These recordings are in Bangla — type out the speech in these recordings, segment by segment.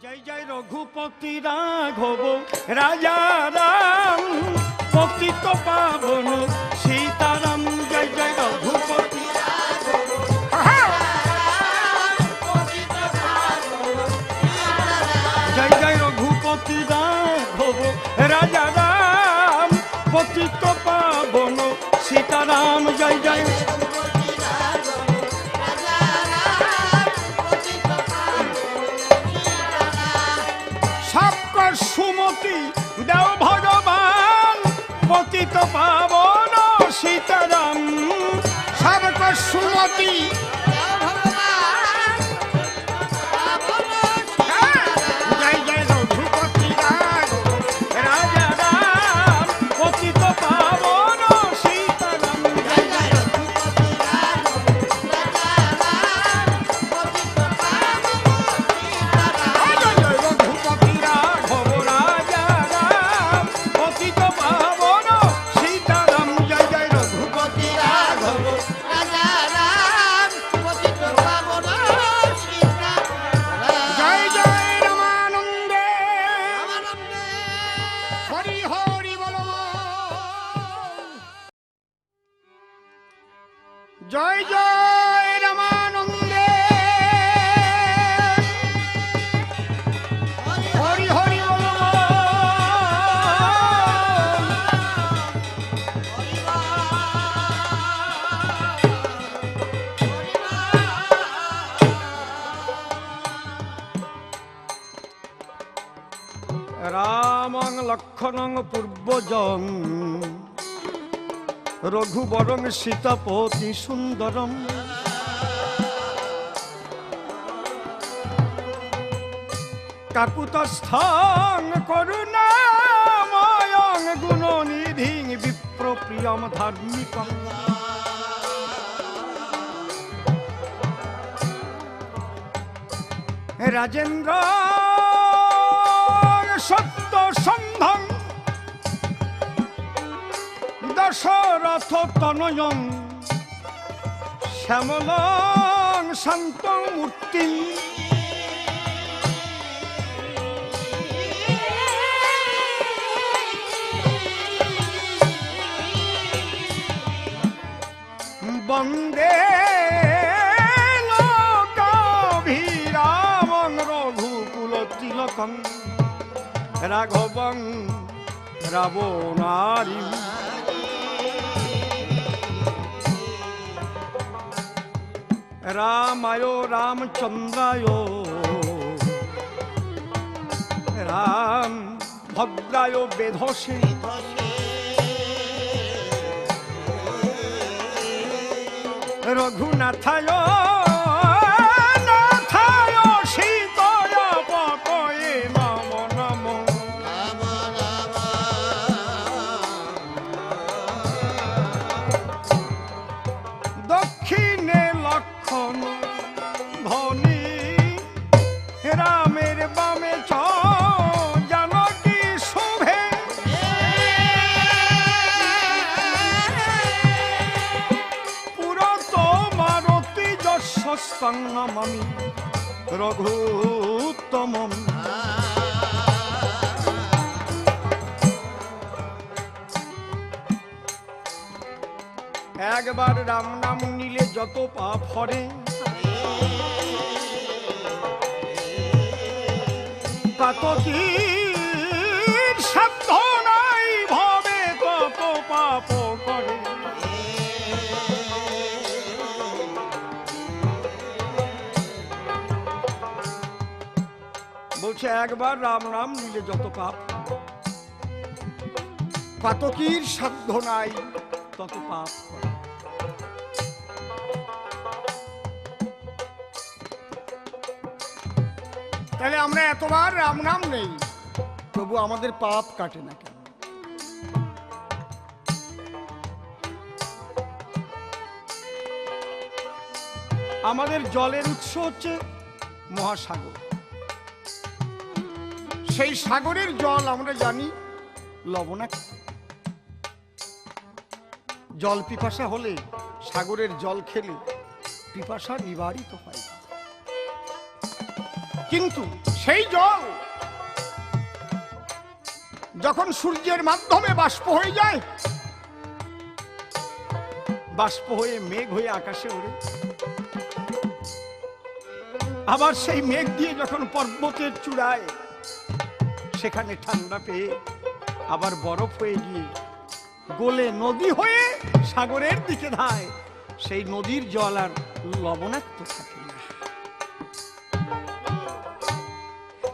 জয় জয় রঘুপতি রাঘব রাজা রাম পতিত পাবন সীতারাম। জয় জয় রঘুপতি জয় জয় রঘুপতি রাঘব রাজা রাম পতিত পাবন সীতারাম। জয় জয় সুমতি দেও ভগবান পতিত পাবন সীতারাম। সবক সুমতি জয় জয় রঘুপতি রাজা রাম পতিত পাবন সীতারাম। জয় জয় রামানন্দে হরি হরি বল। রামং লক্ষণং পূর্বজং রঘুবরং সীতাপতি সুন্দরম। কাকুতস্থং করুণাময়ং গুণনিধিং বিপ্রপ্রিয়ম ধার্মিকং। রাজেন্দ্র সত্য সন্ধং দশরথ তনয়ং শ্যামলং শান্ত মূর্তি। বন্দে লোকাভিরামং রঘুকুল তিলকং রাঘবং রাবণারি। রামায় রামচন্দ্রায় রাম ভদ্রায় বেধসে। রঘুনাথায় নাথায় সীতায় পতয়ে নম নম। দক্ষিণে লক্ষণ ধনী রামের বামে ছ জানকী শোভে। পুরত মারতি যশস্কং নমামি রঘুত্তমম। একবার রাম নাম নিলে যত পাপ হরে। কাতকীর সাধ্য নাই ভবে তত পাপ করে। বলছে একবার রাম নাম নিলে যত পাপ, কাতকীর সাধ্য নাই তত পাপ করে। তাহলে আমরা এতবার রাম নাম নেই, তবু আমাদের পাপ কাটে না কেন? আমাদের জলের উৎস হচ্ছে মহাসাগর। সেই সাগরের জল আমরা জানি লবণাক্ত। জল পিপাসা হলে সাগরের জল খেলে পিপাসা নিবারিত হয়। কিন্তু সেই জল যখন সূর্যের মাধ্যমে বাষ্প হয়ে যায়, বাষ্প হয়ে মেঘ হয়ে আকাশে ওড়ে, আবার সেই মেঘ দিয়ে যখন পর্বতের চূড়ায় সেখানে ঠান্ডা পেয়ে আবার বরফ হয়ে গিয়ে গলে নদী হয়ে সাগরের দিকে ধায়, সেই নদীর জল আর লবণাক্ত থাকে না।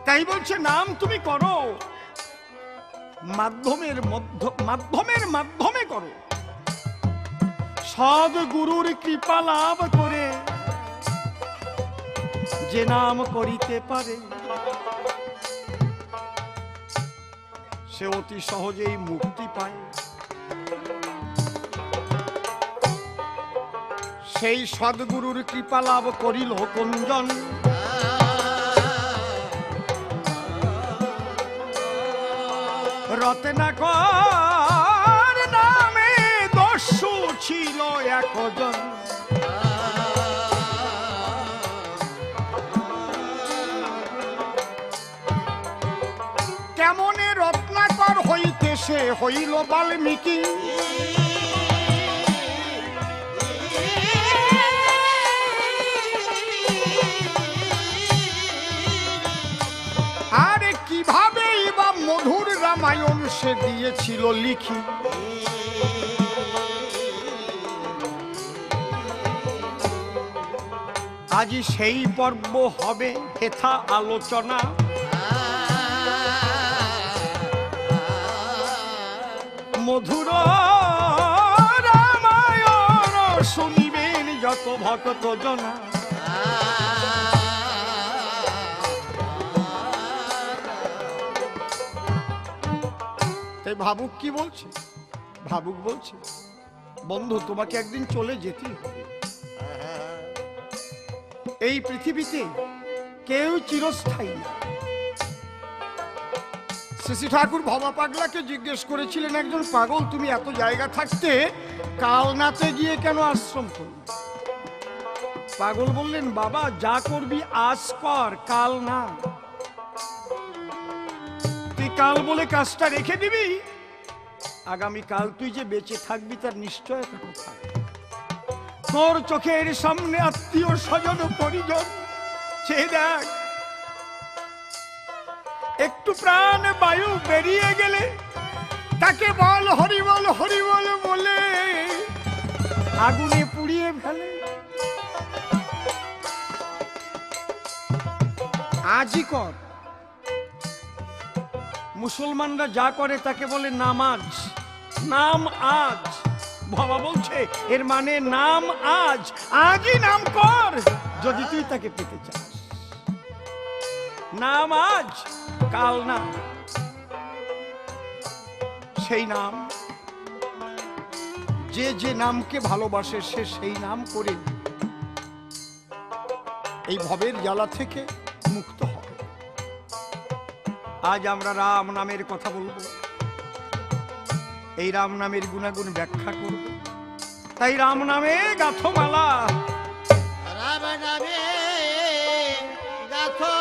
তাই বলছে নাম তুমি করো, মাধ্যমের মাধ্যমে করো, সদ্গুরুর কৃপা লাভ করে যে নাম করিতে পারে সে অতি সহজেই মুক্তি পায়। সেই সদ্গুরুর কৃপা লাভ করিল কোনজন, রত্নাকর নামে দস্যু ছিল একজন। কেমনে রত্নাকর হইতে সে হইল বাল্মীকি, আরে কিভাবে বা মধুর রামায়ণ সে দিয়েছিল লিখি। আজি সেই পর্ব হবে হেথা আলোচনা, মধুর রামায়ণ শুনিবেন যত ভক্ত জনা। তাই ভাবুক কি বলছে? ভাবুক বলছে বন্ধু তোমাকে একদিন চলে যেতেই হবে, এই পৃথিবীতে কেউ চিরস্থায়ী না। শ্রী ঠাকুর ভবা পাগলাকে জিজ্ঞেস করেছিলেন, একজন পাগল তুমি এত জায়গা থাকতে কালনাতে গিয়ে কেন আশ্রম করলে? পাগল বললেন, বাবা যা করবি আজ কর, কাল না। তুই কাল বলে কাজটা রেখে দিবি, আগামী কাল তুই যে বেঁচে থাকবি তার নিশ্চয়তা কোথায়? তোর চোখের সামনে আত্মীয় স্বজন পরিজন চেয়ে দেখ, একটু প্রাণ বায়ু বেরিয়ে গেলে তাকে বল হরিবল হরিবল বলে আগুনে পুড়িয়ে ফেলে। আজই কর। মুসলমানরা যা করে তাকে বলে নামাজ, নাম আজ। বাবা বলছে এর মানে নাম আজ, আজই নাম কর যদি তুই তাকে পেতে চাস। নাম আজ, কাল না। সেই নাম, যে যে নামকে ভালোবাসে সে সেই নাম করে এই ভবের জ্বালা থেকে মুক্ত হবে। আজ আমরা রাম নামের কথা বলবো, এই রাম নামের গুণাগুণ ব্যাখ্যা করব। তাই রাম নামে গাথো মালা, রাম নামে গাথো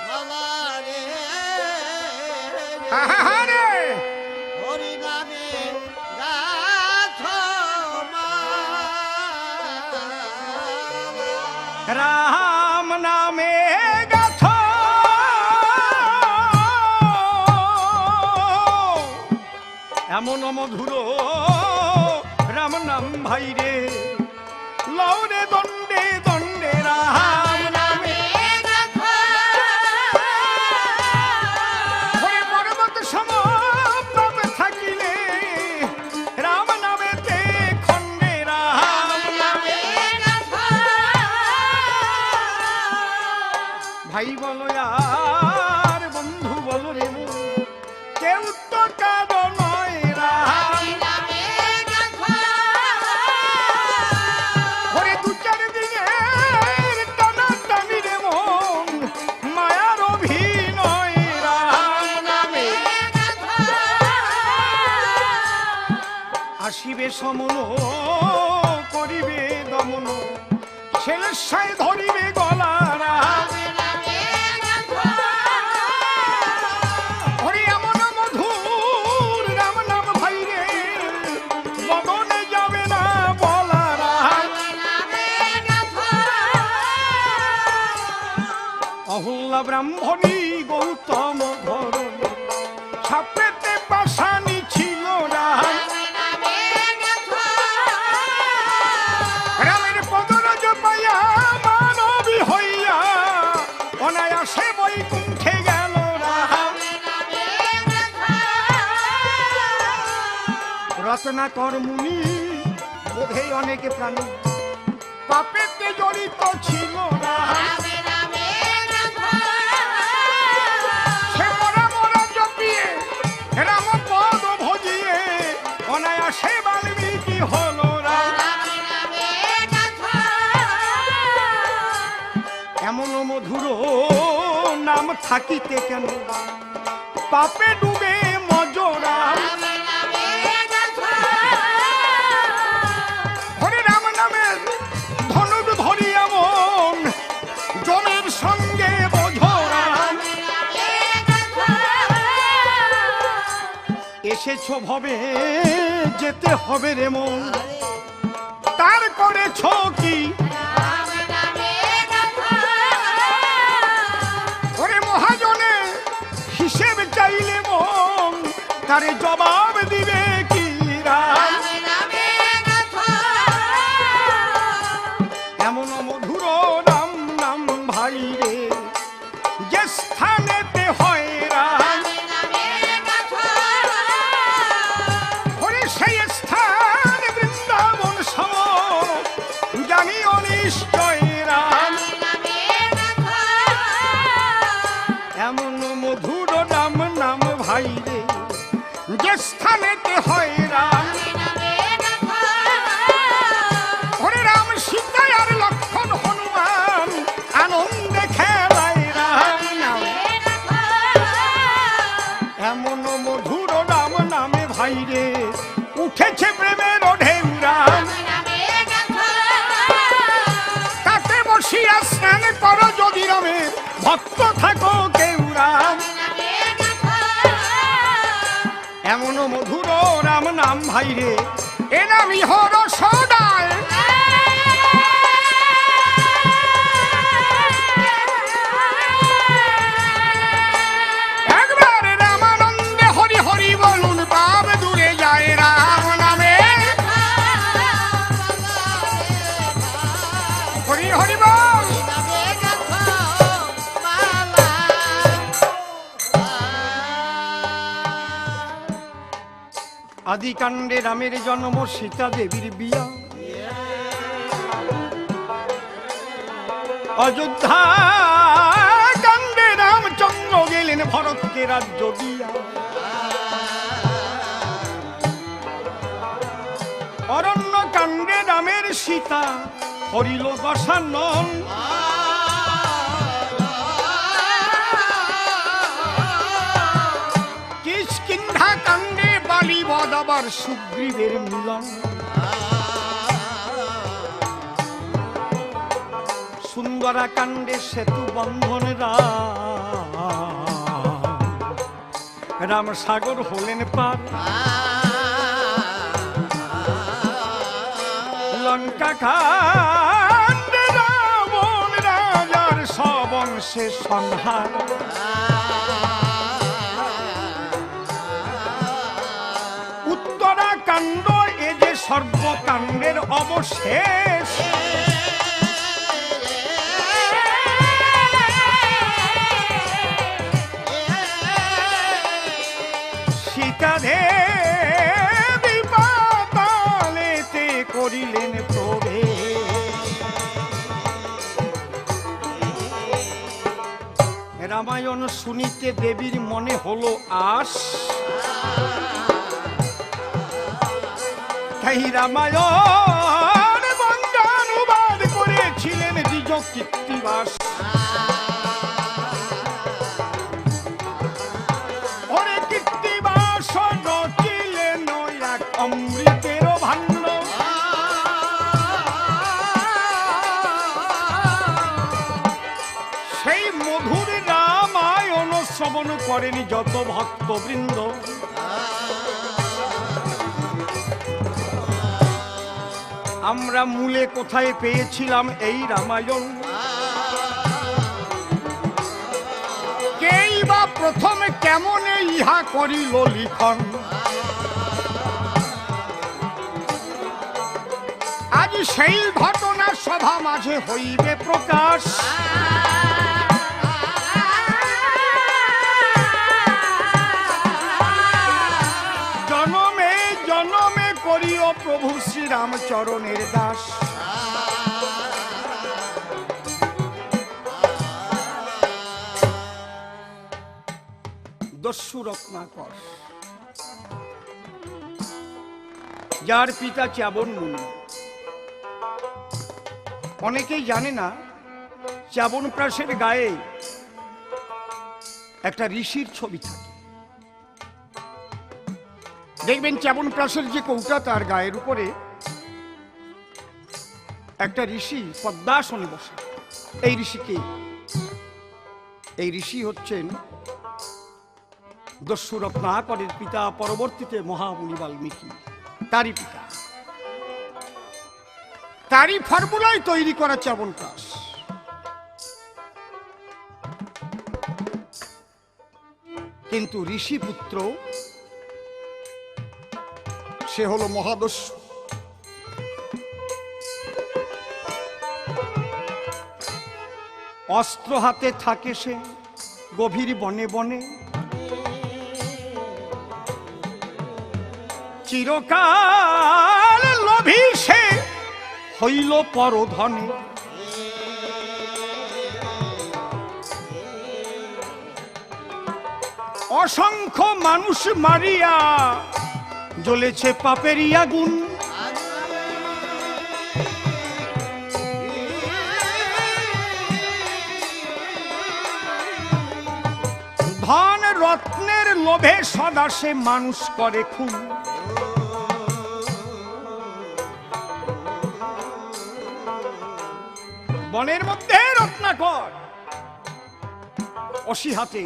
মালা রে, হরি নামে গাথো মালা, রাম নামে এমন মধুর রাম নাম ভাই রে, লৌরে দণ্ডে দণ্ডে রাম নামে পর্বত সম থাকিলে রাম নামেতে খণ্ডে রাম নামে। ভাই বলো আর বন্ধু বলো রে, কেউ তো কারো নয় রাম নামে গাথো। ওরে দু চার দিনের টানা টানি রে মন, মায়ার অভিনয় রাম নামে গাথো। আসিবে সমন করিবে দমন, শেলেশায় ধরিবে গলারা। ওরে এমন মধুর রাম নাম ভাই রে, বদনে যাবে না বলারা। অহল্যা ব্রাহ্মণী গৌতম ধরন, সাপেতে পাশানি ছিল রাম। রামের পদরজ পাইয়া মানবী হইয়া, অনায়াসে বৈকুণ্ঠে গেল রাম। রত্নাকর মুনি বোধে অনেকে প্রাণী, পাপেতে জড়িত ছিল রাম। সে মরা মরা জপিয়ে রাম পদ ভজিয়ে, অনায়াসে বাল্মীকি হলো রাম। এমন মধুর নাম থাকিতে কেন, পাপে ডুবে মজরা। হরে রাম নামের ধনুক ধরিয়া মন, জনের সঙ্গে বোঝরা। এসেছ ভবে যেতে হবে রে মন, তার করেছ কি? ওরে মহাজনে হিসেব চাইলে মন, তারে জবাব দিবে কি রাম? এমন মধুর রাম নাম ভাই রে, যে স্থানেতে হয় রাম। ওরে সেই স্থান বৃন্দাবন সম, জানিও নিশ্চয় রাম। এমন মধুর রাম নাম ভাই রে, যে স্থানেতে হয় রাম। ওরে রাম সীতা আর লক্ষণ হনুমান, আনন্দে খেলায় রাম নাম। এমন মধুর রাম নামে ভাই রে, উঠেছে প্রেমের ঢেউ রাম। তাতে বসিয়া স্নান করো যদি রামে ভক্ত থাকো কেউ রাম। এমন মধুর রাম নাম ভাই রে, এ নামই হর সদায়। একবার রামানন্দে হরি হরি বলুন, পাপ দূরে যায় রাম নামে। হরি হরি বল। আদিকাণ্ডে রামের জন্ম, সীতা দেবীর বিয়া। অযোধ্যা কাণ্ডে রামচন্দ্র গেলেন ভরতকে রাজ্য দিয়া। অরণ্য কাণ্ডে রামের সীতা হরিল দশানন। কিষ্কিন্ধা কাণ্ডে বালি বধ আবার সুগ্রীবের মিলন। সুন্দরা কাণ্ডে সেতু বন্ধন রাম সাগর হলেন পার। লঙ্কা কাণ্ডে রাবণ রাজার সবংশে সংহার। উত্তরাকাণ্ড এ যে সর্বকাণ্ডের অবশেষ। সীতা দেবী পাতালেতে করিলেন প্রবেশ। রামায়ণ শুনিতে দেবীর মনে হলো আশ। তাই রামায়ণ বঙ্গানুবাদ করেছিলেন দ্বিজ কৃত্তিবাস। ওরে কৃত্তিবাস রচিলেন এক অমৃতের ভাণ্ড। শ্রবণ করেন যত ভক্তবৃন্দ। আমরা মূলে কোথায় পেয়েছিলাম এই রামায়ণ? কেই বা প্রথমে কেমনে ইহা করিল লিখন? আজ সেই ঘটনা সভা মাঝে হইবে প্রকাশ। জনমে জনমে করিও প্রভু শ্রীরামচরণের দাস। দস্যু রত্নাকর, যার পিতা চ্যাবন মুনি। অনেকেই জানে না চ্যাবনপ্রাসের গায়ে একটা ঋষির ছবি থাকে। দেখবেন চ্যাবনপ্রাসের যে কৌটা তার গায়ের উপরে একটা ঋষি পদ্মাসনে বসে। এই ঋষিকে, এই ঋষি হচ্ছেন দস্যু রত্নাকরের পিতা, পরবর্তীতে মহামুনি বাল্মীকি, তারই পিতা। তারই ফর্মুলায় তৈরি করা চ্যাবনপ্রাস। কিন্তু ঋষি পুত্র সে হলো মহাদস্যু। অস্ত্র হাতে থাকে সে গভীর বনে বনে। চিরকাল লোভী সে হইল পরধনে। অসংখ্য মানুষ মারিয়া জ্বলেছে পাপেরই আগুন। ধন রত্নের লোভে সদা সে মানুষ করে খুন। বনের মধ্যে রত্নাকর অসি হাতে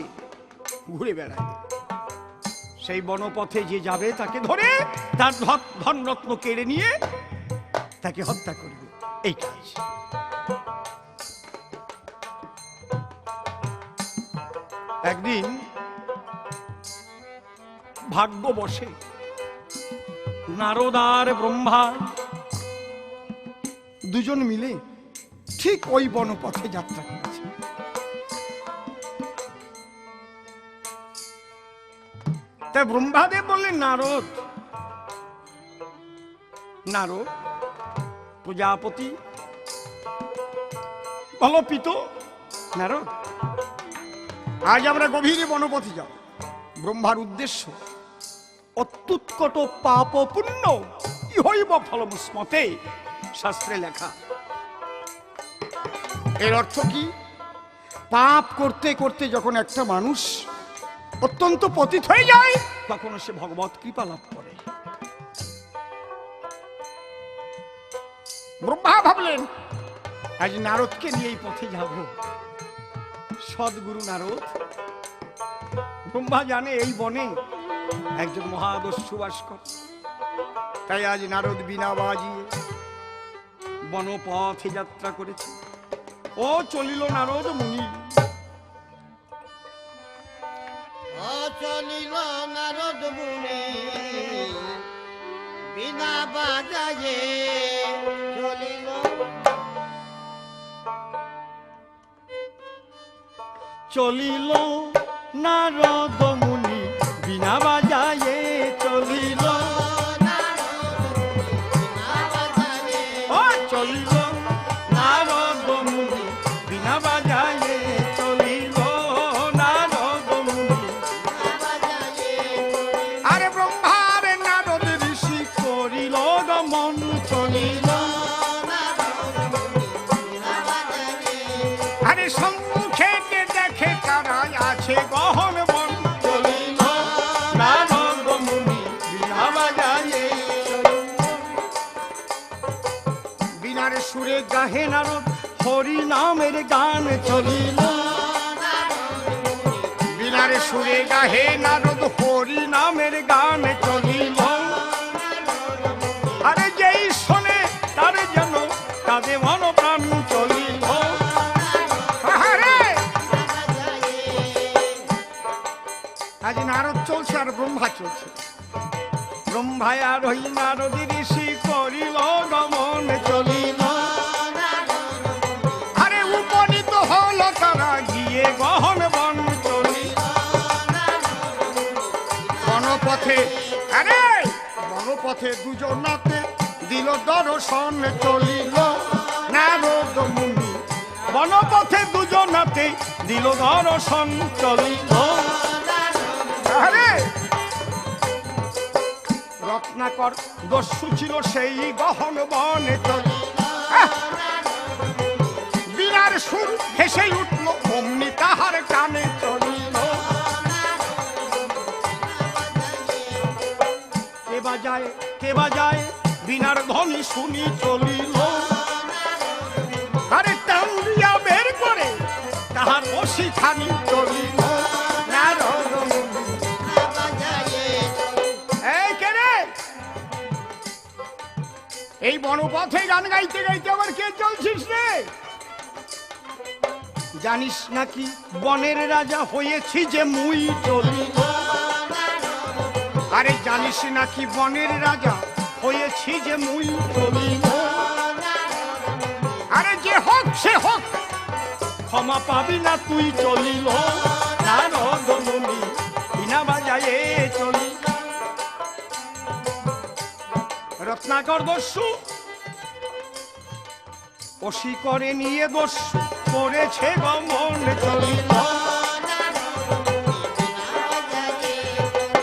ঘুরে বেড়ায়। সেই বনপথে যে যাবে তাকে ধরে তার ধন রত্ন কেড়ে নিয়ে তাকে হত্যা করবে, এই কাজ। একদিন ভাগ্য বসে নারদ আর ব্রহ্মা দুজন মিলে ঠিক ওই বনপথে যাত্রা করেছে। তাই ব্রহ্মাদেব বললেন, নারদ, নারদ প্রজাপতি বলো পিত নারদ, আজ আমরা গভীরে বনপথে যাব। ব্রহ্মার উদ্দেশ্য অত্যুৎকট পাপ পুণ্য ইহৈব ফলমস্মতে, শাস্ত্রে লেখা। এর অর্থ কি? পাপ করতে করতে যখন একটা মানুষ অত্যন্ত পতিত হয়ে যায় তখন সে ভগবত কৃপা লাভ করে। ব্রহ্মা ভাবলেন আজ নারদকে নিয়ে এই পথে যাব। সদ্গুরু নারদ, ব্রহ্মা জানে এই বনে একজন মহাদস্যু বাস করে। তাই আজ নারদ বিনা বাজিয়ে বনপথে যাত্রা করেছে। ও চলিল নারদ মুনি, ও চলিল নারদ মুনি, বিনা বাজায়ে চলিল। চলিল নারদ মুনি বিনা বাজায়ে চলিল। ও চলিল নারদ মুনি বিনা বাজায়ে চলিল, নারদ মুনি। আরে ব্রহ্মার নারদ ঋষি করিল গমন, চলিল। আরে সম্মুখে দেখে কারা আছে গহন বন, চলিল নারদ মুনি বিনা বাজায়ে। বিনার সুরে গাহে নারদ হরি নামের গান, চলিল। বিনা বিনার সুরে গাহে নারদ হরি নামের গান চলিল। আরে যেই শোনে তার যেন কাঁদে মন প্রাণ চলিল। আজ নারদ চলছে আর ব্রহ্মা চলছে। ব্রহ্মায় আর ওই নারদ ঋষি করিল গমন চলিল। আরে উপনীত হল তারা গিয়ে গহন বন চলিল। বনপথে আরে বনপথে দুজনাতে দিল দর্শন চলিল নারদ মুনি। বনপথে দুজনাতে দিল দর্শন চলিল। আরে রত্নাকর দস্যু ছিল সেই গহন বনে চলিল। বীরার সুর ভেসে উঠল অমনি তাহার কানে চলিল। কে বাজায় বীণার ধ্বনি শুনি চলিল। আরে টান দিয়া বের করে তাহার বসি খানি চলিল। নারদ মুনি এই কে রে? এই বনপথে গান গাইতে গাইতে আবার কে চলছিস রে? জানিস নাকি বনের রাজা হয়েছি যে মুই চলিল। আরে জানিস নাকি বনের রাজা হয়েছি যে মুই চলিল। আরে যে হোক সে হোক ক্ষমা পাবি না তুই চলিল। নারদ মুনি বিনা বাজায়ে চলিল। রত্নাকর দস্যু অসি করে নিয়ে দস্যু করেছে গমন চলিল।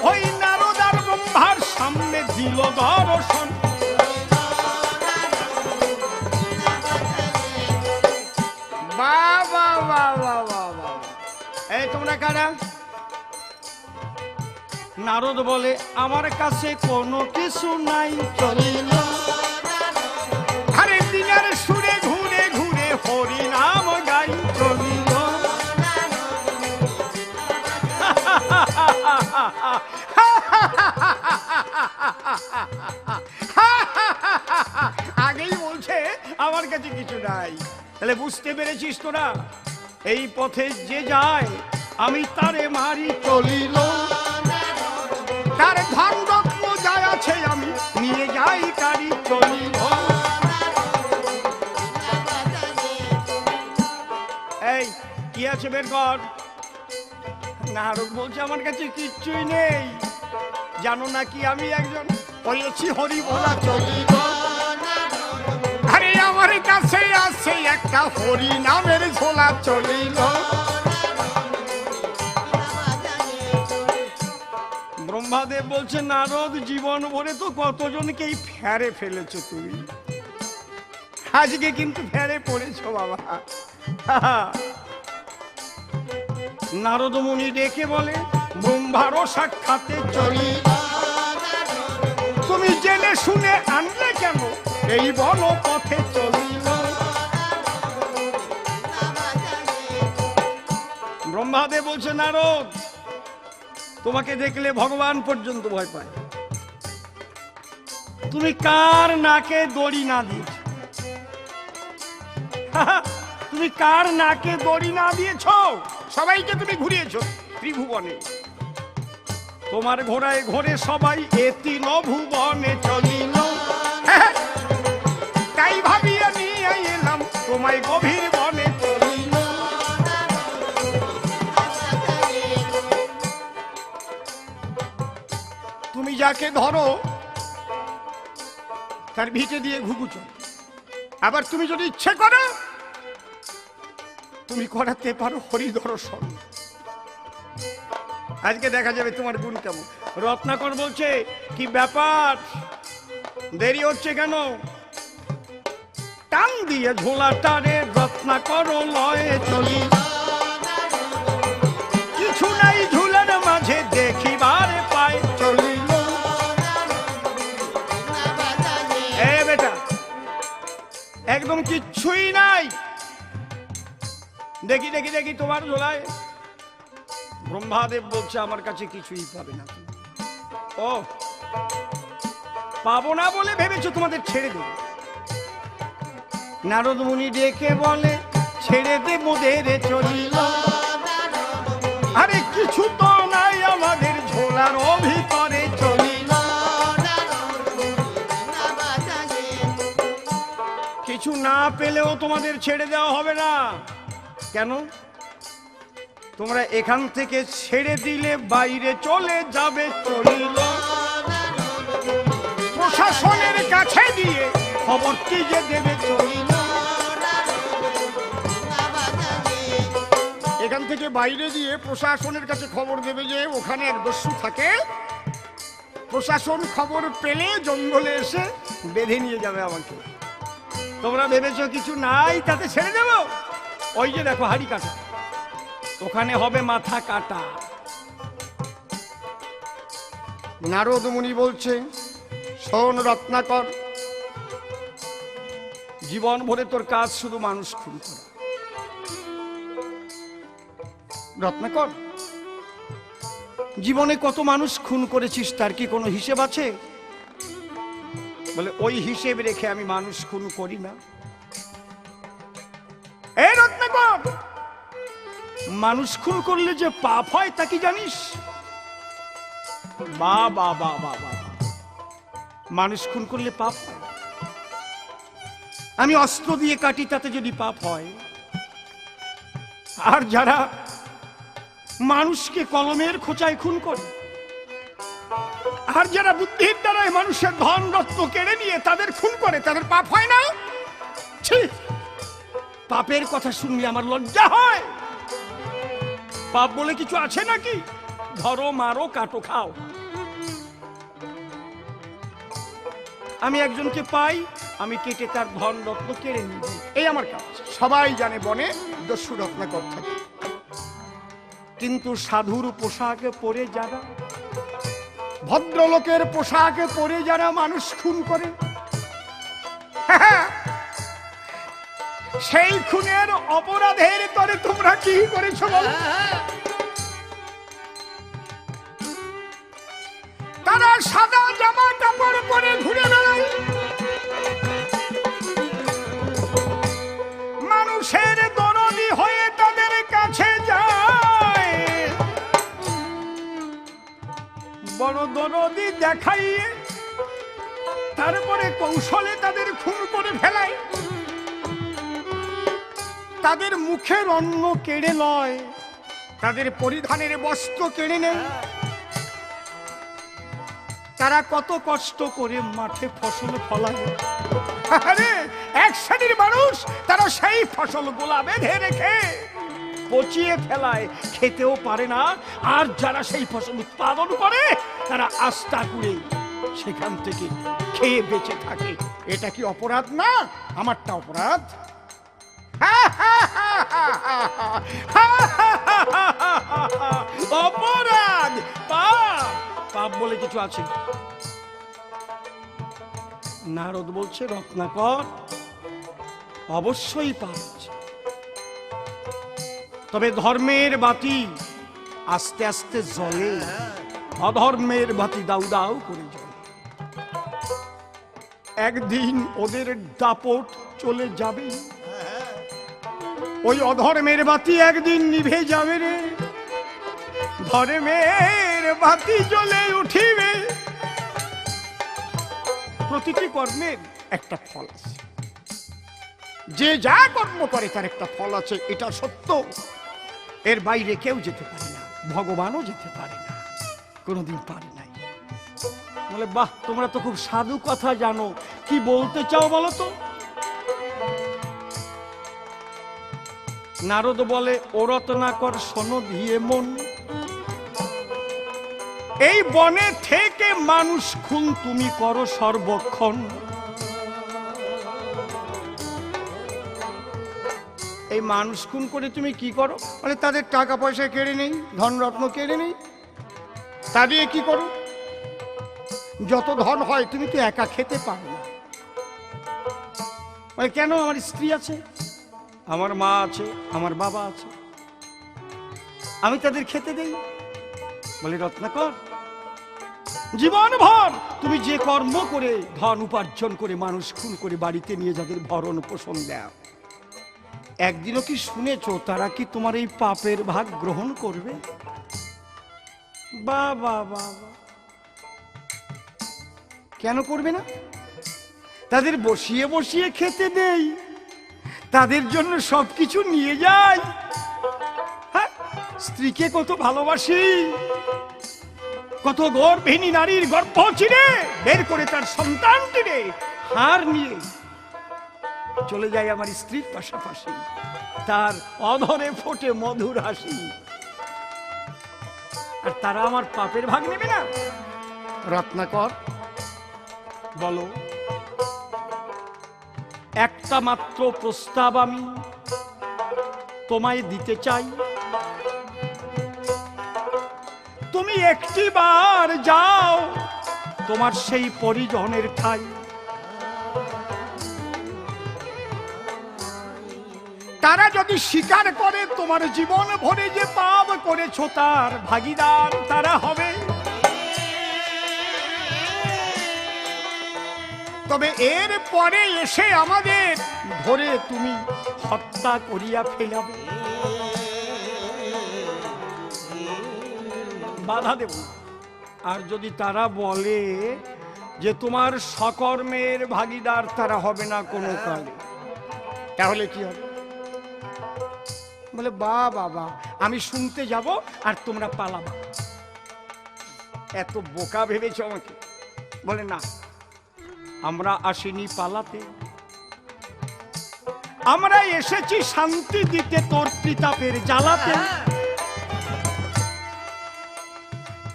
ওই নারদ আর ব্রহ্মার সামনে দিল দর্শন। বাবা বাবা বাবা এই তোমরা কারা? নারদ বলে আমার কাছে কোনো কিছু নাই চলিল। আরে দিনের সুরে ঘুরে ঘুরে হরি নাম গাই চলিল। আগেই বলছে আমার কাছে কিছু নাই। তাহলে বুঝতে পেরেছিস তোরা? এই পথে যে যায় আমি তারে মারি চলিল। তার ধন রত্ন যা আছে আমি নিয়ে যাই কারি চলিল। এই কি আছে বের কর। নারদ বলছে আমার কাছে কিচ্ছুই নেই। জানো নাকি আমি একজন হয়েছি হরি বলা চলিল। আরে আমার কাছে আছে একটা হরি নামের ঝোলা চলিল। ব্রহ্মাদেব বলছে নারদ জীবন ভরে তো কতজনকেই ফেরে ফেলেছো তুমি, আজকে কিন্তু ফেরে পড়েছো বাবা। নারদ মুনি ডেকে বলে ব্রহ্মারও সাক্ষাতে চলিল। তুমি জেনে শুনে আনলে কেন এই বন পথে চলিল। ব্রহ্মাদেব বলছে নারদ তোমাকে দেখলে ভগবান পর্যন্ত ভয় পায়। তুমি কার নাকে দড়ি না দিয়েছ? তুমি কার নাকে দড়ি না দিয়েছ? সবাইকে তুমি ঘুরিয়েছ ত্রিভুবনে। তোমার ঘোড়ায় ঘোরে সবাই এতি নভুবনে চলিল। তাই ভাবিয়া নিয়ে এলাম তোমায় গভীর বনে চলিল। তুমি যাকে ধরো তার ভিটে দিয়ে ঘুঘুচ। আবার তুমি যদি ইচ্ছে করো তুমি করাতে পারো হরি দর্শন। আজকে দেখা যাবে তোমার গুণ কেমন। রত্নাকর বলছে কি ব্যাপার, দেরি হচ্ছে কেন? টান দিয়ে ঝোলাটারে রত্নাকর লয়ে চলি। কিছু নাই ঝুলার মাঝে দেখিবারে পায় চলিল। এ বেটা একদম কিচ্ছুই নাই। দেখি দেখি দেখি তোমার ঝোলায়। ব্রহ্মাদেব বলছে আমার কাছে কিছুই পাবে না তুমি। ও পাবো না বলে ভেবেছো তোমাদের ছেড়ে দেব? নারদ মুনি ডেকে বলে ছেড়ে দে মোদের চলিল, আরে কিছু তো নাই আমাদের ঝোলার ভিতরে চলিল। কিছু না পেলেও তোমাদের ছেড়ে দেওয়া হবে না। কেন? তোমরা এখান থেকে ছেড়ে দিলে বাইরে চলে যাবে চলিল। প্রশাসনের কাছে দিয়ে খবর কি যে দেবে চলিল। এখান থেকে বাইরে দিয়ে প্রশাসনের কাছে খবর দেবে যে ওখানে এক দস্যু থাকে। প্রশাসন খবর পেলে জঙ্গলে এসে বেঁধে নিয়ে যাবে আমাকে। তোমরা ভেবেছো কিছু নাই তাতে ছেড়ে দেব? ওই যে দেখো হাড়ি কাটা, ওখানে হবে মাথা কাটা। নারদ মুনি বলছে শোন রত্নাকর, জীবন ভরে তোর কাজ শুধু মানুষ খুন করা। রত্নাকর, জীবনে কত মানুষ খুন করেছিস তার কি কোনো হিসেব আছে? বলে ওই হিসেব রেখে আমি মানুষ খুন করি না। এই রত্নাকর, মানুষ খুন করলে যে পাপ হয় তা কি জানিস? বা বা বা বা বা, মানুষ খুন করলে পাপ হয়? আমি অস্ত্র দিয়ে কাটি তাতে যদি পাপ হয়? আর যারা মানুষকে কলমের খোঁচায় খুন করে, আর যারা বুদ্ধির দ্বারায় মানুষের ধন রত্ন কেড়ে নিয়ে তাদের খুন করে, তাদের পাপ হয় না? ঠিক, পাপের কথা শুনলে আমার লজ্জা হয়। পাপ বলে কিছু আছে নাকি? ধরো মারো কাটো খাও। আমি একজনকে পাই, আমি কেটে তার ধন রত্ন কেড়ে নিই, এই আমার কাজ। সবাই জানে বনে দস্যু রত্নাকর থাকে। কিন্তু সাধুর পোশাকে পরে যারা, ভদ্রলোকের পোশাকে পরে যারা মানুষ খুন করে, সেই খুনের অপরাধের তরে তোমরা কি করেছো বলো? তারা সাদা জামা কাপড় পরে ঘুরে বেড়ায়, মানুষের দরদি হয়ে তাদের কাছে যায়, বড় দরদি দেখাইয়ে তারপরে কৌশলে তাদের খুন করে ফেলায়। তাদের মুখের অন্ন কেড়ে লয়, তাদের পরিধানের বস্ত্র কেড়ে নেয়। তারা কত কষ্ট করে মাঠে ফসল ফলায়, আরে এক শ্রেণীর মানুষ তারা সেই ফসল গোলা বেঁধে রেখে পচিয়ে ফেলায়, খেতেও পারে না। আর যারা সেই ফসল উৎপাদন করে তারা আস্থা করে সেখান থেকে খেয়ে বেঁচে থাকে। এটা কি অপরাধ না? আমারটা অপরাধ? অপরাধ, পাপ। পাপ বলে কিছু আছে? নারদ বলছে রত্নাকর, অবশ্যই পাপ আছে, তবে ধর্মের বাতি আস্তে আস্তে জ্বলে, অধর্মের বাতি দাউ দাউ করে জ্বলে। একদিন ওদের দাপট চলে যাবে, ওই অধর্মের বাতি একদিন নিভে যাবে রে, ধর্মের বাতি জ্বলে উঠিবে। প্রতিটি কর্মের একটা ফল আছে, যে যা কর্ম করে তার একটা ফল আছে, এটা সত্য। এর বাইরে কেউ যেতে পারে না, ভগবানও যেতে পারে না, কোনোদিন পারে নাই। বলে বাহ, তোমরা তো খুব সাধু কথা জানো, কি বলতে চাও বলো তো? নারদ বলে ও রত্নাকর শোনো দিয়ে মন, এই বনে থেকে মানুষ খুন তুমি করো সর্বক্ষণ। এই মানুষ খুন করে তুমি কি করো? মানে তাদের টাকা পয়সা কেড়ে নেই, ধন রত্ন কেড়ে নেই, তা দিয়ে কি করো? যত ধন হয় তুমি তো একা খেতে পারো না। মানে কেন? আমার স্ত্রী আছে, আমার মা আছে, আমার বাবা আছে, আমি তাদের খেতে দেই। বলে রত্নাকর, জীবন ভর তুমি যে কর্ম করে ধন উপার্জন করে মানুষ খুন করে বাড়িতে নিয়ে যাদের ভরণ পোষণ দাও, একদিনও কি শুনেছ তারা কি তোমার এই পাপের ভাগ গ্রহণ করবে? বা বা বা বা। কেন করবে না? তাদের বসিয়ে বসিয়ে খেতে দেই, তাদের জন্য সবকিছু নিয়ে যাই। হ্যাঁ, স্ত্রীকে কত ভালোবাসি, কত গর্ভিণী নারীর গর্ভ চিরে বের করে তার সন্তানটিরে হার নিয়ে চলে যায় আমার স্ত্রীর পাশাপাশি, তার অধরে ফোটে মধুর হাসি। আর তারা আমার পাপের ভাগ নেবে না? রত্নাকর বলো, একটা মাত্র প্রস্তাব আমি তোমায় দিতে চাই। তুমি একটিবার যাও তোমার সেই পরিজনের ঠাই, তারা যদি স্বীকার করে তোমার জীবন ভরে যে পাপ করেছ তার ভাগীদার তারা হবে। তবে এর পরে এসে আমাদের ধরে তুমি হত্যা করিয়া ফেলাবে, বাধা দেব। আর যদি তারা বলে যে তোমার সকর্মের ভাগীদার তারা হবে না কোনো কালে, তাহলে কি হবে? বলে বা বাবা, আমি শুনতে যাব আর তোমরা পালাবা। এত বোকা ভেবেছ আমাকে? বলে না, আমরা আসিনি পালাতে, আমরা এসেছি শান্তি দিতে তোর পিতাপের জ্বালাতে।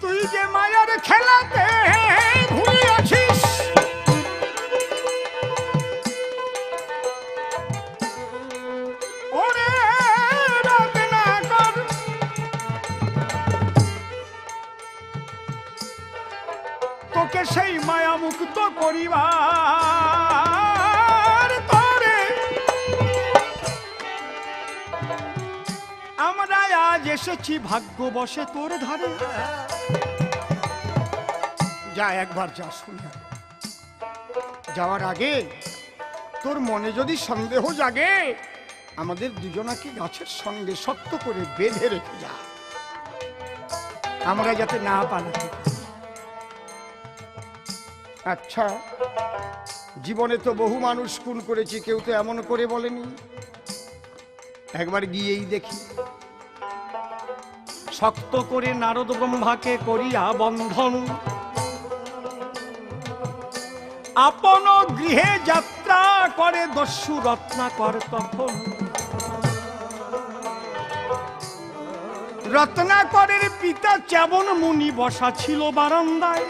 তুই যে মায়ার খেলাতে ভুলে আছিস, ওরে রত্নাকর, তোকে সেই মায়া মুক্ত করিবার তরে আমরা আজ এসেছি ভাগ্য বসে তোর ধারে। যা, একবার যা, শুনে যাওয়ার আগে তোর মনে যদি সন্দেহ জাগে, আমাদের দুজনাকে গাছের সঙ্গে শক্ত করে বেঁধে রেখে যা, আমরা যাতে না পালাতে। আচ্ছা, জীবনে তো বহু মানুষ খুন করেছি, কেউ তো এমন করে বলেনি। একবার গিয়েই দেখি। শক্ত করে নারদ ব্রহ্মাকে করিয়া বন্ধন, আপন গৃহে যাত্রা করে দস্যু রত্নাকর। তখন রত্নাকরের পিতা চ্যবন মুনি বসা ছিল বারান্দায়।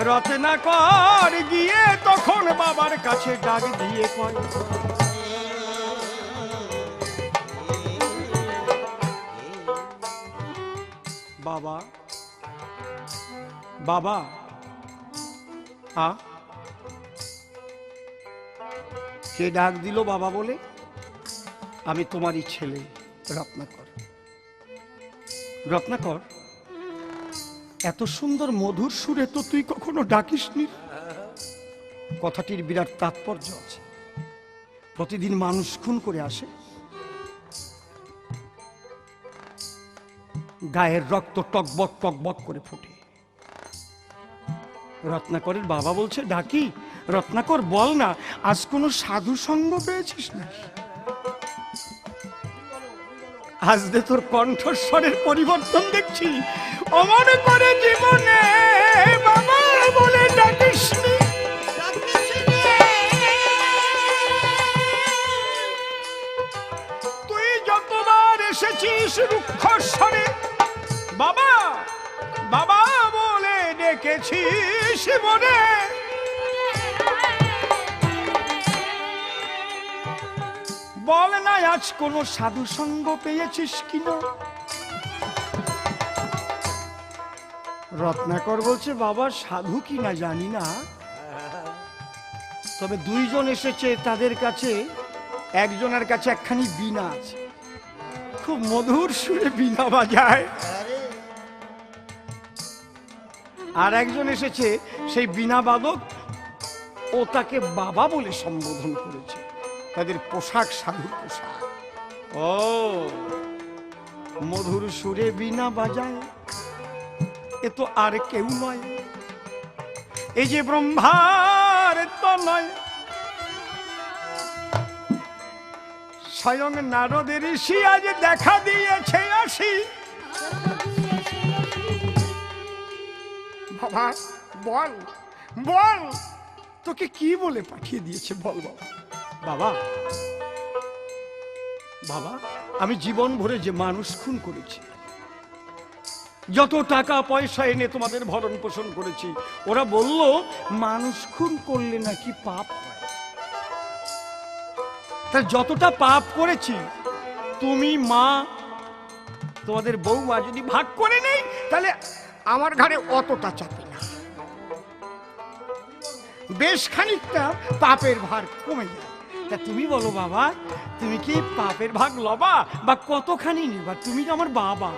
রত্নাকর গিয়ে তখন বাবার কাছে ডাক দিয়ে কয়, বাবা, বাবা, কে ডাক দিল বাবা বলে? আমি তোমারই ছেলে রত্নাকর। রত্নাকর, এত সুন্দর মধুর সুরে তো তুই কখনো ডাকিসনি। কথাটির বিরাট তাৎপর্য আছে। প্রতিদিন মানুষ খুন করে আসে, গায়ের রক্ত টকবক টকবক করে ফোটে। রত্নাকরের বাবা বলছে ডাকি। রত্নাকর, বল না, আজ কোনো সাধু সঙ্গ পেয়েছিস না? আজ দে তোর কণ্ঠস্বরের পরিবর্তন দেখছি। অমন করে জীবনে বাবা বলে ডাকিসনি। তুই যতবার এসেছিস রুক্ষ স্বরে বাবা বাবা বলে ডেকেছিস মনে। বল না, আজ কোনো সাধু সঙ্গ পেয়েছিস কিনা? রত্নাকর বলছে, বাবা সাধু কিনা জানি না, তবে দুইজন এসেছে, তাদের কাছে একজনের কাছে একখানি বীণা আছে, খুব মধুর সুরে বীণা বাজায়। আরে আর একজন এসেছে, সেই বীণা বাদক, ও তাকে বাবা বলে সম্বোধন করেছে। তাদের পোশাক সাধুর পোশাক। ও মধুর সুরে বীণা বাজায়, এ তো আর কেউ নয়, এই যে ব্রহ্মার তো নয়, স্বয়ং নারদের ঋষি আজ দেখা দিয়েছে আসি। বাবা বল বল, তোকে কি বলে পাঠিয়ে দিয়েছে বল বাবা। বাবা বাবা, আমি জীবন ভরে যে মানুষ খুন করেছি, যত টাকা পয়সা এনে তোমাদের ভরণ পোষণ করেছি, ওরা বলল মানুষ খুন করলে নাকি পাপ হয়। তা যতটা পাপ করেছি, তুমি মা তোমাদের বউমা যদি ভাগ করে নেই, তাহলে আমার ঘরে অতটা চাপে না, বেশ খানিকটা পাপের ভার কমে যায়। তা তুমি বলো বাবা, তুমি কি পাপের ভাগ লবা বা কতখানি নিবা? তুমি তো আমার বাবা।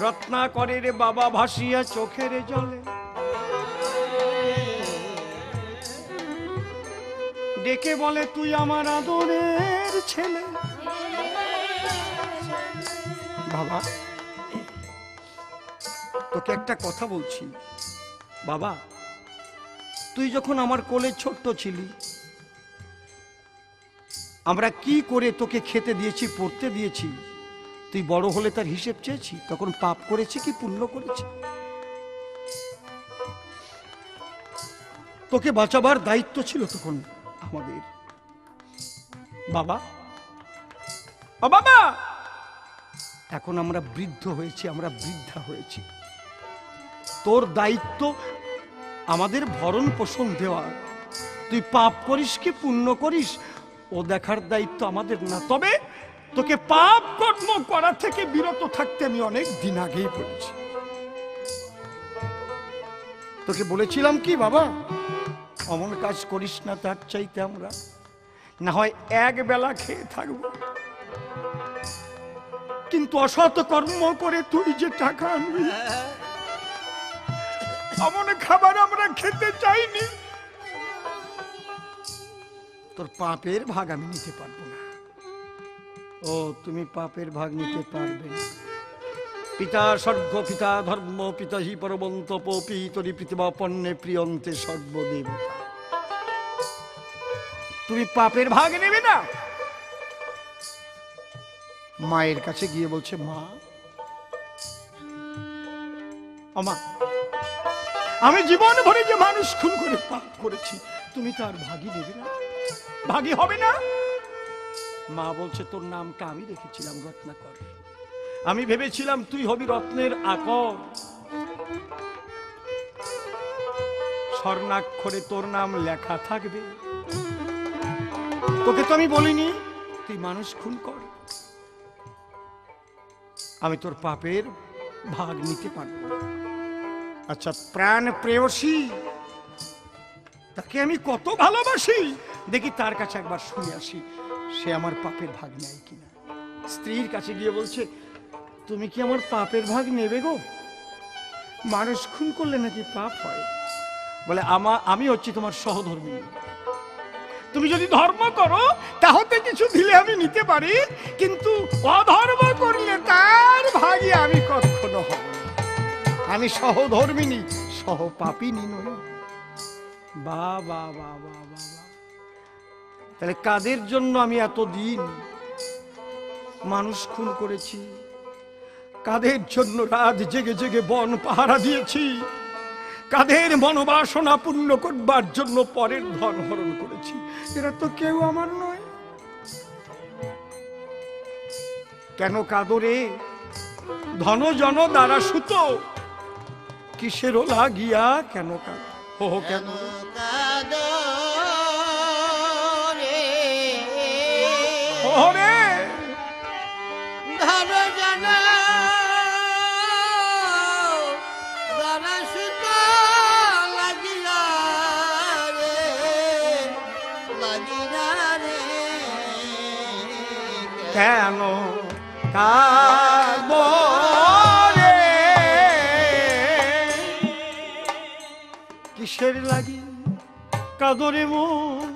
রত্নাকরের বাবা ভাসিয়া চোখের জলে, ডেকে বলে তুই আমার আদরের ছেলে। বাবা তোকে একটা কথা বলছি বাবা, তুই যখন আমার কোলে ছোট্ট ছিলি, আমরা কি করে তোকে খেতে দিয়েছি, পড়তে দিয়েছি, তুই বড় হলে তার হিসেব চেয়েছি? তখন পাপ করেছি কি পুণ্য করেছি? তোকে বাঁচাবার দায়িত্ব ছিল তখন আমাদের। বাবা ও বাবা, এখন আমরা বৃদ্ধ হয়েছি, আমরা বৃদ্ধা হয়েছি, তোর দায়িত্ব আমাদের ভরণ পোষণ দেওয়া। তুই পাপ করিস কি পুণ্য করিস, ও দেখার দায়িত্ব আমাদের না। তবে তোকে পাপ কর্ম করা থেকে বিরত থাকতে আমি অনেক দিন আগেই বলেছি। তোকে বলেছিলাম কি বাবা, অমন কাজ করিস না, তার চাইতে আমরা না হয় এক বেলা খেয়ে থাকবো, কিন্তু অসৎ কর্ম করে তুই যে টাকা আনবি, অমন খাবার আমরা খেতে চাইনি। তোর পাপের ভাগ আমি নিতে পারবো না। ও তুমি পাপের ভাগ নিতে পারবে না? পিতা স্বর্গ পিতা ধর্ম পিতা হি পরবন্ত পিতরি পৃথিবী পণ্যে প্রিয়ন্তে সর্বদেবতা। তুমি পাপের ভাগ নেবে না? মায়ের কাছে গিয়ে বলছে, মা আমা, আমি জীবন ভরে যে মানুষ খুন করে পাপ করেছি, তুমি তার ভাগী নেবে না, ভাগী হবে না? মা বলছে, তোর নামটা আমি রেখেছিলাম রত্নাকর, আমি ভেবেছিলাম তুই হবি রত্নের আকর, স্বর্ণাক্ষরে তোর নাম লেখা থাকবে। তোকে তো আমি বলিনি তুই মানুষ খুন কর, আমি তোর পাপের ভাগ নিতে পারবো। আচ্ছা প্রাণ প্রেয়সী, তাকে আমি কত ভালোবাসি, দেখি তার কাছে একবার শুনে আসি সে আমার পাপের ভাগ নেয় কিনা। স্ত্রীর কাছে গিয়ে বলছে, তুমি কি আমার পাপের ভাগ নেবে গো? মানুষ খুন করলে নাকি পাপ হয়। বলে আমি হচ্ছি তোমার সহধর্মী, তুমি যদি ধর্ম করো তাহলে কিছু দিলে আমি নিতে পারি, কিন্তু অধর্ম করলে তার ভাগই আমি কখনো হব না। আমি সহধর্মিনী, সহপাপিনী নই। বা বা বা বা বা, তাহলে কাদের জন্য আমি এতদিন মানুষ খুন করেছি? কাদের জন্য রাত জেগে জেগে বন পাহারা দিয়েছি? কাদের মনোবাসনা পূর্ণ করবার জন্য পরের ধন হরণ করেছি? এরা তো কেউ আমার নয়। কেন কাদরে ধন জন দ্বারা সুত, কিসেরও লাগিয়া কেন কাদ? ও কেন কাঁদো রে, ওরে ধর জানা দ্বারা সুতো লাগিয়া কেন কাঁদো রে? কিসের লাগি কাঁদো রে মন?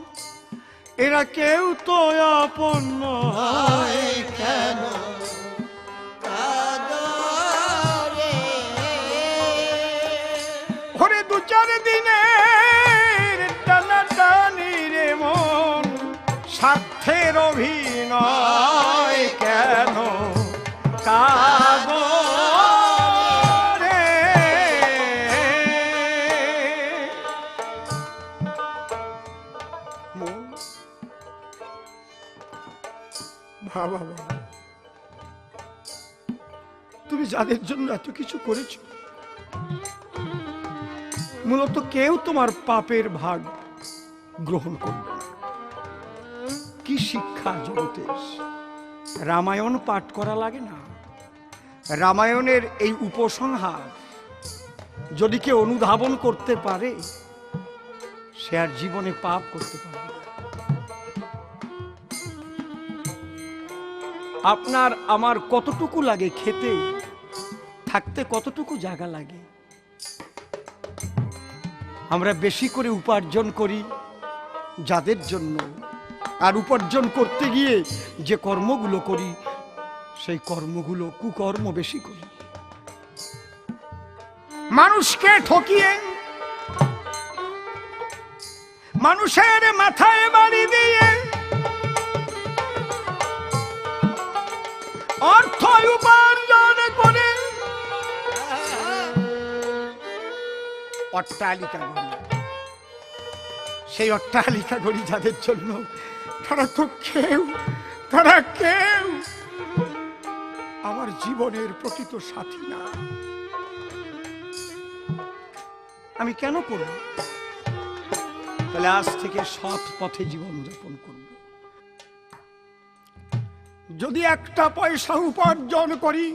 এরা কেউ তো আপন নয়, কেন কাঁদো রে? ওরে দু চার দিনের টানাটানি রে মন, স্বার্থের অভিনয় কেন কাঁদো রে? মন বাবা, তুমি যাদের জন্য এত কিছু করেছ, মূলত কেউ তোমার পাপের ভাগ গ্রহণ করবে না। কি শিক্ষা জগতের! রামায়ণ পাঠ করা লাগে না? রামায়ণের এই উপসংহার যদি কেউ অনুধাবন করতে পারে, সে আর জীবনে পাপ করতে পারবে না। আপনার আমার কতটুকু লাগে খেতে, থাকতে কতটুকু জায়গা লাগে? আমরা বেশি করে উপার্জন করি যাদের জন্য, আর উপার্জন করতে গিয়ে যে কর্মগুলো করি, সেই কর্মগুলো কুকর্ম বেশি করি। মানুষকে ঠকিয়ে, মানুষের মাথায় বাড়ি দিয়ে অর্থ উপার্জন করে অট্টালিকা গড়ি। সেই অট্টালিকা গড়ি যাদের জন্য, তারা কেউ আমার জীবনের প্রকৃত সাথী না। আমি কেন করব? তাহলে আজ থেকে সৎ পথে জীবনযাপন করব। যদি একটা পয়সা উপার্জন করি,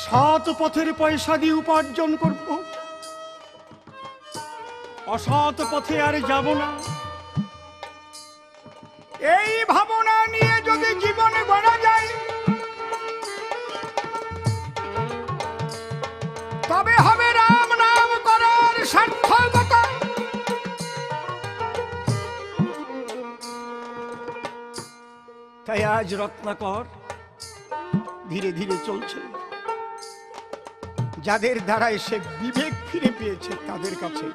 সৎ পথের পয়সা দিয়ে উপার্জন করব, অসৎ পথে আর যাব না। এই ভাবনা নিয়ে যদি জীবন গড়া যায়, তবে হবে রাম নাম করার সার্থকতা। তাই আজ রত্নাকর ধীরে ধীরে চলছে। যাদের দ্বারা এসে বিবেক ফিরে পেয়েছে তাদের কাছে,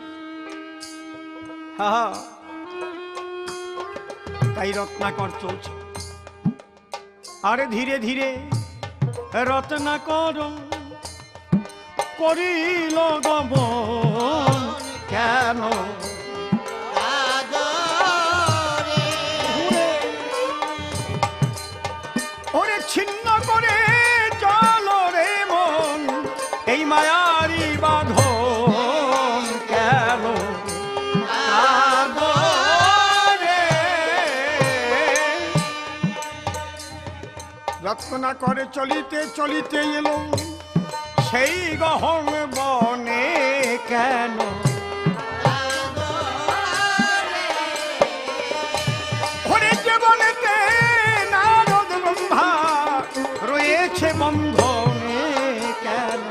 তাই রত্নাকর চলছে। আরে ধীরে ধীরে রত্নাকর করিল গমন কেন কাঁদো রে? ওরে ছিন্ন করে চলো রে মন, এই মায়ারি বাঁধন কেন কাঁদো রে? রত্নাকর চলিতে চলিতে এলো সেই গহন বনে কেন ওরে? যে বনেতে নারদ ব্রহ্মা রয়েছে বন্ধনে কেন?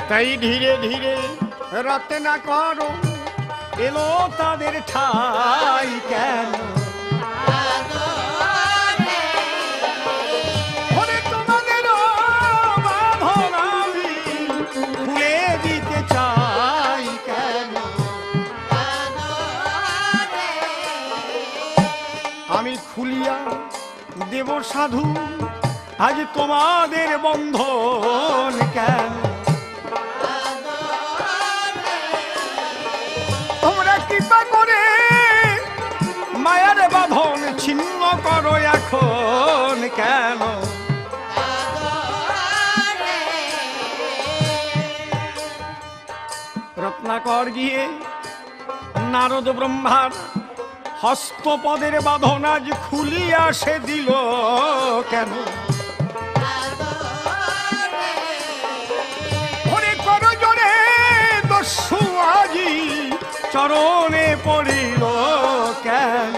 তাই ধীরে ধীরে রত্নাকর এলো তাদের ঠাই কেন? ওরে তোমাদেরও বাঁধন আমি খুলে দিতে চাই কেন? আমি খুলিয়া দেব সাধু আজ তোমাদের বন্ধন কেন? তোমরা কৃপা করে মায়ার বাঁধন ছিন্ন করো এখন কেন? রত্নাকর গিয়ে নারদ ব্রহ্মার হস্তপদের বাঁধন আজ খুলিয়া সে দিল কেন? ওরে করো জোরে দস্যু আজি চরণে পড়িল কেন?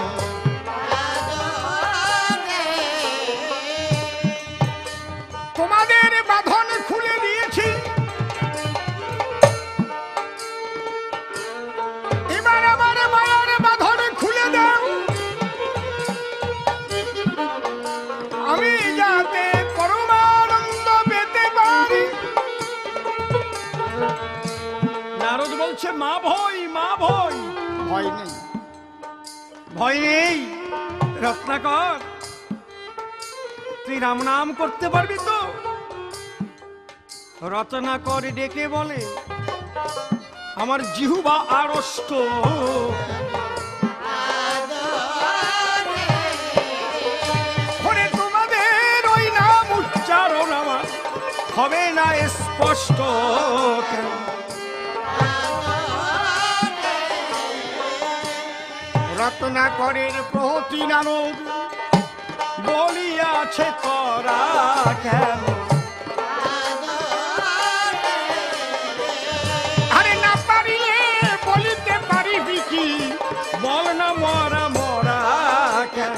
তোমাদের বাঁধন খুলে দিয়েছি, এবার আমার মায়ের বাঁধন খুলে দাও, আমি যাতে পরমানন্দ পেতে পারি। নারদ বলছে মা ভয়, মা ভয়। ভয় নেই, ভয় নেই রত্নাকর, তুই রাম নাম করতে পারবি তো? রত্নাকর ডেকে বলে আমার জিহ্বা আড়ষ্ট, তোমাদের ওই নাম উচ্চারণ আমার হবে না স্পষ্ট। রত্নাকরের প্রতি নারদ বলিয়াছে করা কেন? আরে না পারিলে বলিতে পারিবি কি, বল না মরা মরা কেন?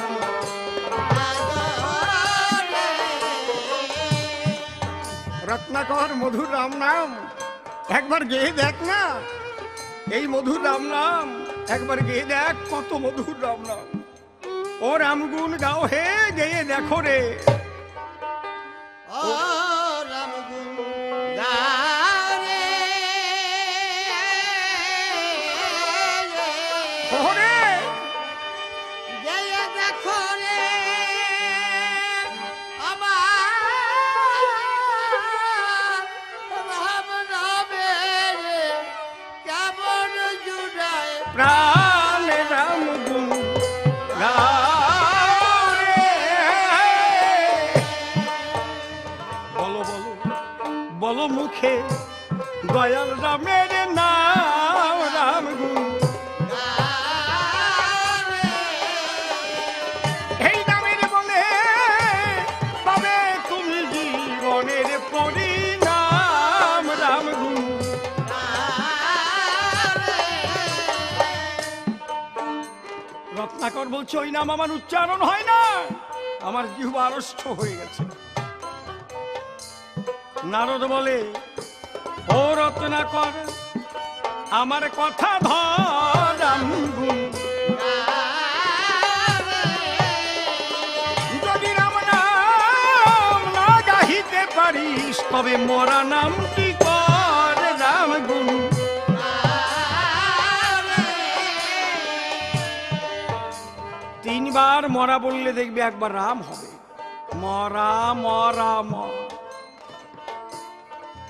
রত্নাকর মধুর রাম নাম একবার গেয়ে দেখ না, এই মধুর রাম নাম একবার গেয়ে দেখ, কত মধুর রাম নাম। ও রামগুণ গাও হে, গেয়ে দেখো রে। ও রামগুণ গাও রে, ওরে গেয়ে দেখো রে আমার রাম নামের কেমন জুড়ায় প্রাণ রামগুণ গাও রে। বলো বলো বলো মুখে দয়াল রামের নাম, রামগুণ এই নামের বলে পাবে তুমি জীবনের পরিণাম, রামগুণ। রত্নাকর বলছে ওই নাম আমার উচ্চারণ হয় না, আমার জিহ্বা আড়ষ্ট হয়ে গেছে। নারদ বলে ও রত্নাকর আমার কথা ধর, রামগুণ যদি রাম নাম না গাহিতে পারিস তবে মরা নামটি কর, রামগুণ। তিনবার মরা বললে দেখবে একবার রাম হবে, মরা মরা মরা।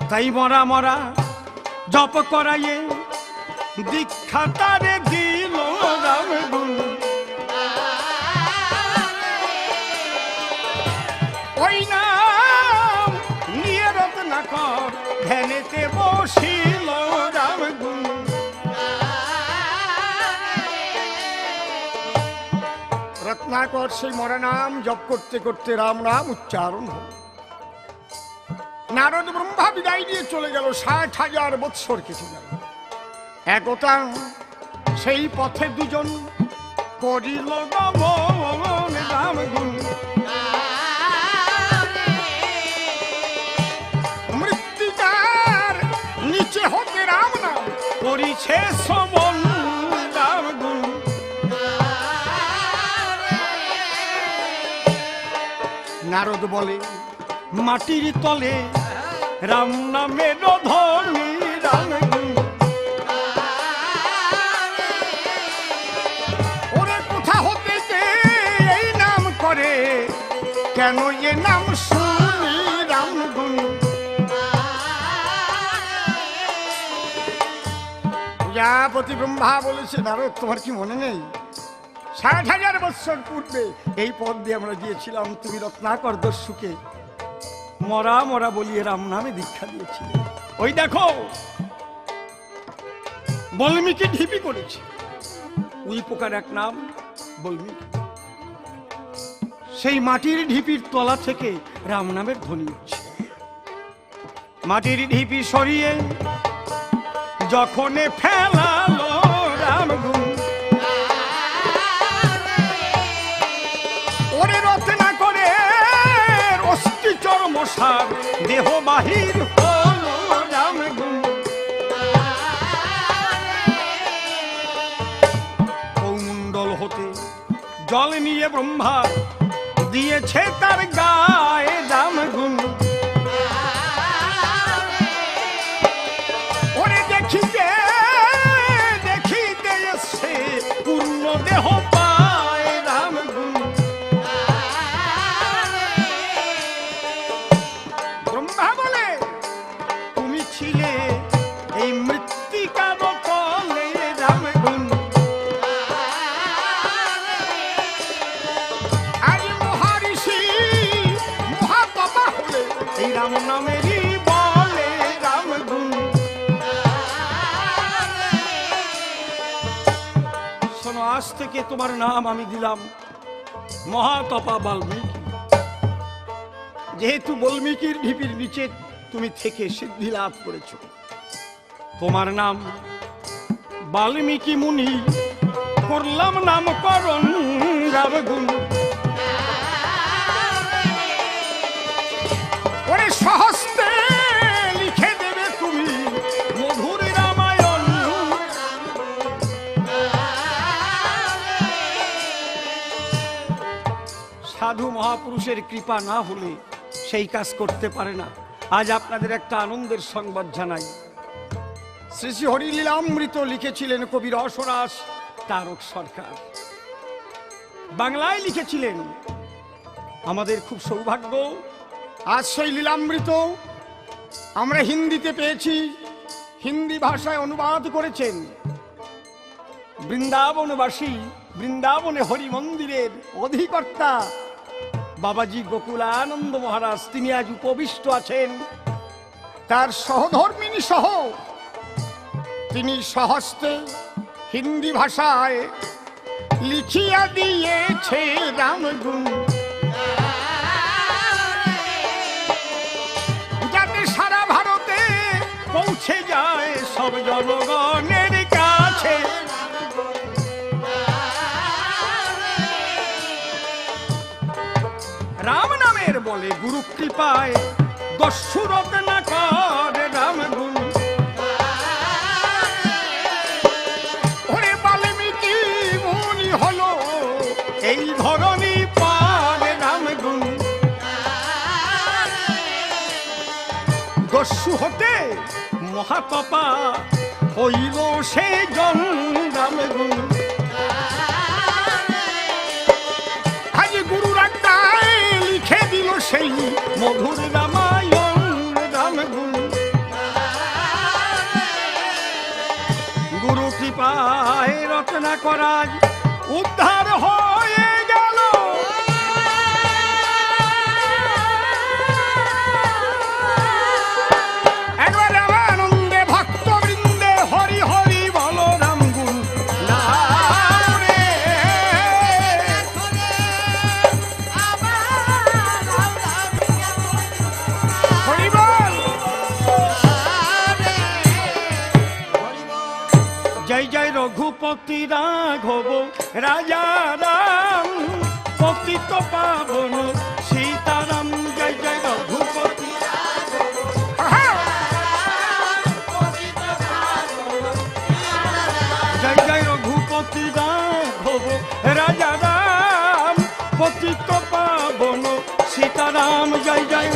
তাই মরা মরা জপ করাইয়ে দীক্ষা তারে দিল, রামগুণ। ওই নাম নিয়ে রত্নাকর ধ্যানেতে বসিল, রামগুণ। রত্নাকর সেই মরা নাম জপ করতে করতে রাম নাম উচ্চারণ হল। নারদ ব্রহ্মা বিদায় দিয়ে চলে গেল, ৬০,০০০ বৎসর কেটে গেল। একতা সেই পথে দুজন করিল গমন, রামগুণ। মৃত্তিকার নিচে হতে রাম নাম করিছে শ্রবণ, রামগুণ। নারদ বলে মাটির তলে রাম নামের ধ্বনি, রামগুণ। ওরে কোথা হতে যে এই নাম করে, কেন এ নাম শুনি, রামগুণ। প্রজাপতি ব্রহ্মা বলেছে নারদ তোমার কি মনে নেই ৬০,০০০ বৎসর পূর্বে এই পথ দিয়ে আমরা গিয়েছিলাম, তুমি রত্নাকর দস্যুকে মরা মরা বলিয়ে রাম নামে দীক্ষা দিয়েছিলে। ওই দেখো বল্মীকি ঢিপি করেছে, উই পোকার এক নাম বল্মীকি। সেই মাটির ঢিপির তলা থেকে রাম নামের ধ্বনি উঠছে। মাটির ঢিপি সরিয়ে যখন ফেলালো সার দেহ বাহির হলো রাম গুণ। কৌমণ্ডল হতে জল নিয়ে ব্রহ্মা দিয়েছে তার গায়ে রাম গুণ। ওরে দেখিতে দেখিতে এসে পূর্ণ দেহ পায় রাম গুণ। ব্রহ্মা বলে তুমি ছিলে এই মৃত্তিকার তলে রাম গুণ। আজ মহারিষি মহাতপা হলে এই রাম নামেরই বলে রাম গুণ। শোনো, আজ থেকে তোমার নাম আমি দিলাম মহাতপা বাল্মীকি। যেহেতু বাল্মীকির ঢিপির নিচে তুমি থেকে সিদ্ধি লাভ করেছ, তোমার নাম বাল্মীকি মুনি করলাম নামকরণ রাম গুণ। ওরে সহস্তে লিখে দেবে তুমি মধুর রামায়ণ। সাধু মহাপুরুষের কৃপা না হলে সেই কাজ করতে পারে না। আজ আপনাদের একটা আনন্দের সংবাদ জানাই। শ্রী শ্রী হরিলীলামৃত লিখেছিলেন কবি রসরাস তারক সরকার, বাংলায় লিখেছিলেন। আমাদের খুব সৌভাগ্য, আজ সেই লীলামৃত আমরা হিন্দিতে পেয়েছি। হিন্দি ভাষায় অনুবাদ করেছেন বৃন্দাবনবাসী, বৃন্দাবনে হরি মন্দিরের অধিকর্তা বাবাজি গোকুলানন্দ মহারাজ। তিনি আজ উপবিষ্ট আছেন, তার সহধর্মিনী সহ তিনি সহস্তে হিন্দি ভাষায় লিখিয়া দিয়েছে রাম গুণ। যাতে সারা ভারতে পৌঁছে যায় সব জনগণের কাছে। রাম নামের বলে গুরু কৃপায় দস্যুরত না করে রাম গুণ। ওরে বাল্মীকি মুনি হলো এই ধরনী পারে রাম গুণ। দস্যু হতে মহাতপা হইল সে জন রাম গুণ। আজ গুরু রাগদায় লিখে দিল সেই মধুর রামায়ণ রাম গুণ। গুরু কৃপায় রচনা করা উদ্ধার হয়ে গেল। একবার রামানন্দে ভক্তবৃন্দে হরি হরি বলো রাম গুণ। জয় জয় রঘুপতি রাঘব রাজা রাম পতিত পাবন সীতারাম। জয় জয় রঘুপতি জয় জয় রঘুপতি রাঘব রাজা রাম পতিত পাবন সীতারাম। জয় জয়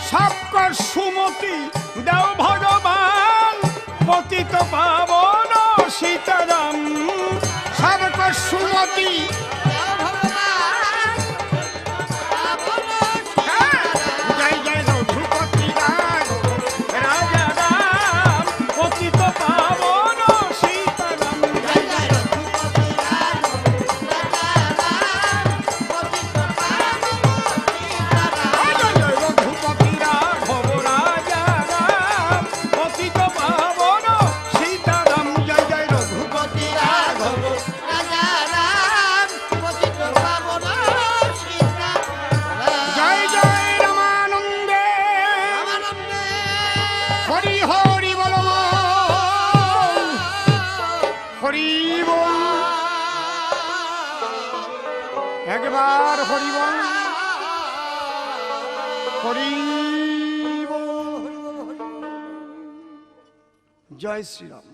সবকর সুমতি দেও ভগবান পতিত পাবন সীতারাম। সবকর সুমতি জয় জয় রঘুপতি রাজা রাম পতিত পাবন সীতারাম। জয় জয় রঘুপতি রাঘব রাজা রাম পতিত পাবন সীতারাম। জয় জয় রঘুপতি রাঘব রাজা রাম পতিত পাবন সীতারাম। জয় জয় রামানন্দে রামানন্দে হরি হরি বল হরি বল। হরি বল হরি বল। জয় শ্রীরাম,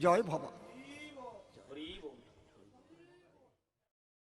জয় ভবা।